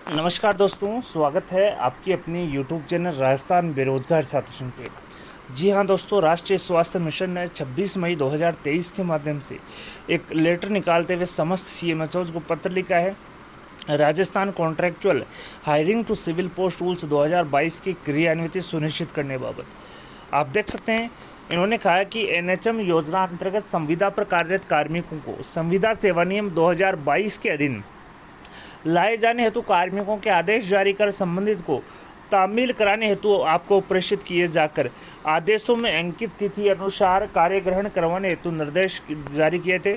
नमस्कार दोस्तों, स्वागत है आपकी अपनी यूट्यूब चैनल राजस्थान बेरोजगार छात्र संघ पे। जी हाँ दोस्तों, राष्ट्रीय स्वास्थ्य मिशन ने 26 मई 2023 के माध्यम से एक लेटर निकालते हुए समस्त सीएमएचओज को पत्र लिखा है। Rajasthan contractual hiring to civil post rules 2022 की क्रियान्विति सुनिश्चित करने बाबत आप देख सकते हैं। इन्होंने कहा कि एनएचएम योजना अंतर्गत संविदा पर कार्यरत कार्मिकों को संविदा सेवा नियम 2022 के अधीन लाए जाने हेतु कार्मिकों के आदेश जारी कर संबंधित को तामील कराने हेतु आपको प्रेषित किए जाकर आदेशों में अंकित तिथि अनुसार कार्य ग्रहण करवाने हेतु निर्देश जारी किए थे,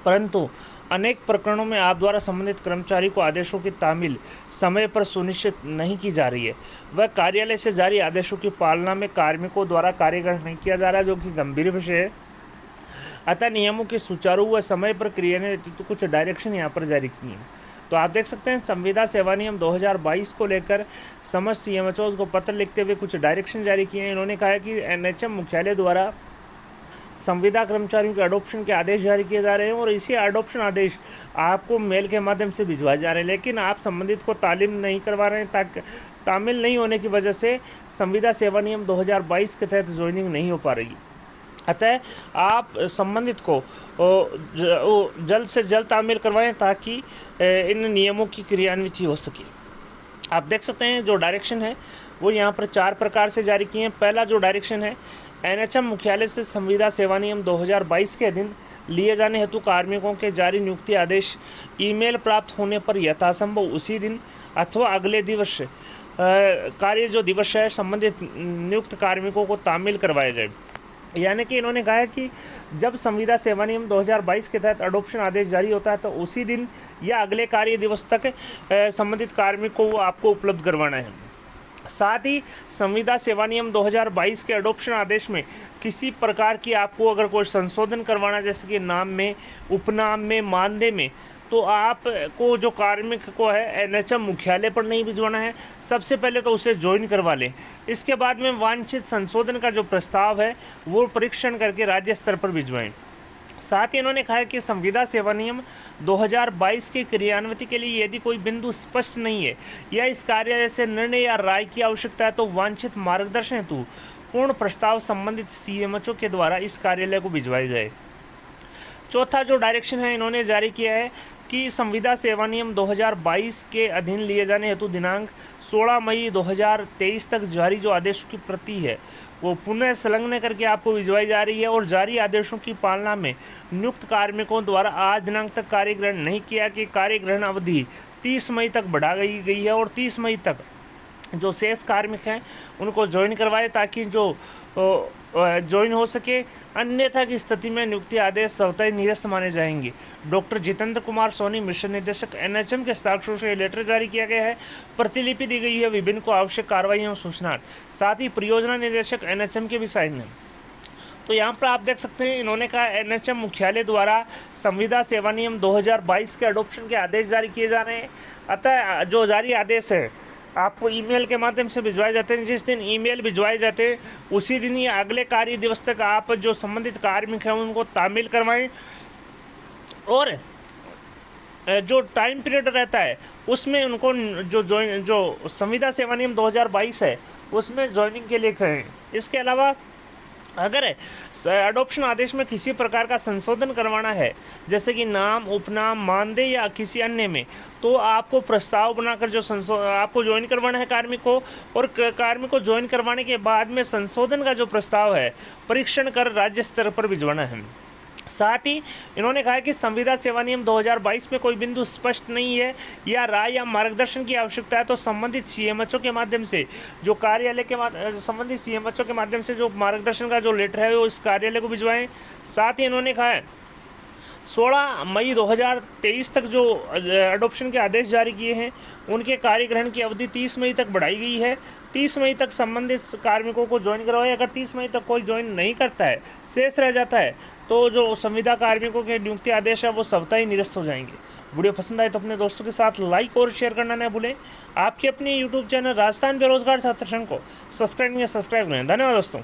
परंतु अनेक प्रकरणों में आप द्वारा संबंधित कर्मचारी को आदेशों की तामील समय पर सुनिश्चित नहीं की जा रही है। वह कार्यालय से जारी आदेशों की पालना में कार्मिकों द्वारा कार्य ग्रहण नहीं किया जा रहा है, जो कि गंभीर विषय है। अतः नियमों की सुचारू व समय पर क्रियान्वित हेतु कुछ डायरेक्शन यहाँ पर जारी किए हैं। तो आप देख सकते हैं, संविदा सेवा नियम 2022 को लेकर समस्त सीएमएचओ को पत्र लिखते हुए कुछ डायरेक्शन जारी किए हैं। इन्होंने कहा है कि एनएचएम मुख्यालय द्वारा संविदा कर्मचारियों के अडॉप्शन के आदेश जारी किए जा रहे हैं और इसी अडॉप्शन आदेश आपको मेल के माध्यम से भिजवाए जा रहे हैं, लेकिन आप संबंधित को तालीम नहीं करवा रहे हैं। तामील नहीं होने की वजह से संविदा सेवा नियम 2022 के तहत ज्वाइनिंग नहीं हो पा रही। अतः आप संबंधित को जल्द से जल्द तामील करवाएं ताकि इन नियमों की क्रियान्विति हो सके। आप देख सकते हैं जो डायरेक्शन है वो यहाँ पर 4 प्रकार से जारी किए हैं। पहला जो डायरेक्शन है, एनएचएम मुख्यालय से संविदा सेवा नियम 2022 के अधीन लिए जाने हेतु कार्मिकों के जारी नियुक्ति आदेश ईमेल प्राप्त होने पर यथासंभव उसी दिन अथवा अगले दिवस कार्य जो दिवस है संबंधित नियुक्त कार्मिकों को तामील करवाया जाए। यानी कि इन्होंने कहा है कि जब संविदा सेवा नियम 2022 के तहत अडॉप्शन आदेश जारी होता है तो उसी दिन या अगले कार्य दिवस तक संबंधित कार्मिक को वो आपको उपलब्ध करवाना है। साथ ही संविदा सेवा नियम 2022 के अडॉप्शन आदेश में किसी प्रकार की आपको अगर कोई संशोधन करवाना, जैसे कि नाम में, उपनाम में, मानदेय में, तो आपको जो कार्मिक को है एनएचएम मुख्यालय पर नहीं भिजवाना है। सबसे पहले तो उसे ज्वाइन करवा लें, इसके बाद में वांछित संशोधन का जो प्रस्ताव है वो परीक्षण करके राज्य स्तर पर भिजवाएं। साथ ही इन्होंने कहा है कि संविदा सेवा नियम 2022 की क्रियान्विति के लिए यदि कोई बिंदु स्पष्ट नहीं है या इस कार्यालय से निर्णय या राय की आवश्यकता है तो वांछित मार्गदर्शन हेतु पूर्ण प्रस्ताव संबंधित सीएमएचओ के द्वारा इस कार्यालय को भिजवाया जाए। चौथा जो डायरेक्शन है इन्होंने जारी किया है कि संविदा सेवा नियम 2022 के अधीन लिए जाने हेतु दिनांक 16 मई 2023 तक जारी जो आदेशों की प्रति है वो पुनः संलग्न करके आपको भिजवाई जा रही है और जारी आदेशों की पालना में नियुक्त कार्मिकों द्वारा आज दिनांक तक कार्य ग्रहण नहीं किया कि कार्य ग्रहण अवधि 30 मई तक बढ़ा गई है और 30 मई तक जो शेष कार्मिक हैं उनको ज्वाइन करवाए ताकि जो ज्वाइन हो सके। अन्यथा की स्थिति में नियुक्ति आदेश स्वतः निरस्त माने जाएंगे। डॉक्टर जितेंद्र कुमार सोनी, मिशन निदेशक एनएचएम के हस्ताक्षरों से लेटर जारी किया गया है। प्रतिलिपि दी गई है विभिन्न को आवश्यक कार्रवाई और सूचना। साथ ही परियोजना निदेशक एनएचएम के भी साइन हैं। तो यहाँ पर आप देख सकते हैं इन्होंने कहा एनएचएम मुख्यालय द्वारा संविदा सेवा नियम 2022 के अडॉप्शन के आदेश जारी किए जा रहे हैं। अतः जो जारी आदेश है आपको ईमेल के माध्यम से भिजवाए जाते हैं। जिस दिन ईमेल भिजवाए जाते हैं उसी दिन या अगले कार्य दिवस तक आप जो संबंधित कार्मिक हैं उनको तामील करवाएं और जो टाइम पीरियड रहता है उसमें उनको जो संविदा सेवा नियम 2022 है उसमें ज्वाइनिंग के लिए कहें। इसके अलावा अगर अडॉप्शन आदेश में किसी प्रकार का संशोधन करवाना है, जैसे कि नाम, उपनाम, मानदेय या किसी अन्य में, तो आपको प्रस्ताव बनाकर जो आपको ज्वाइन करवाना है कार्मिक को, और कार्मिक को ज्वाइन करवाने के बाद में संशोधन का जो प्रस्ताव है परीक्षण कर राज्य स्तर पर भिजवाना है। साथ ही इन्होंने कहा कि संविदा सेवा नियम 2022 में कोई बिंदु स्पष्ट नहीं है या राय या मार्गदर्शन की आवश्यकता है तो संबंधित सीएमएचओ के माध्यम से जो कार्यालय के संबंधित सीएमएचओ के माध्यम से जो मार्गदर्शन का जो लेटर है वो इस कार्यालय को भिजवाएं। साथ ही इन्होंने कहा है 16 मई 2023 तक जो अडॉप्शन के आदेश जारी किए हैं उनके कार्य ग्रहण की अवधि 30 मई तक बढ़ाई गई है। 30 मई तक संबंधित कार्मिकों को ज्वाइन करवाए। अगर 30 मई तक कोई ज्वाइन नहीं करता है, शेष रह जाता है, तो जो संविदा कार्मिकों के नियुक्ति आदेश है वो स्वतः ही निरस्त हो जाएंगे। वीडियो पसंद आए तो अपने दोस्तों के साथ लाइक और शेयर करना न भूलें। आपके अपने यूट्यूब चैनल राजस्थान बेरोजगार छात्र संघ को सब्सक्राइब करें। धन्यवाद दोस्तों।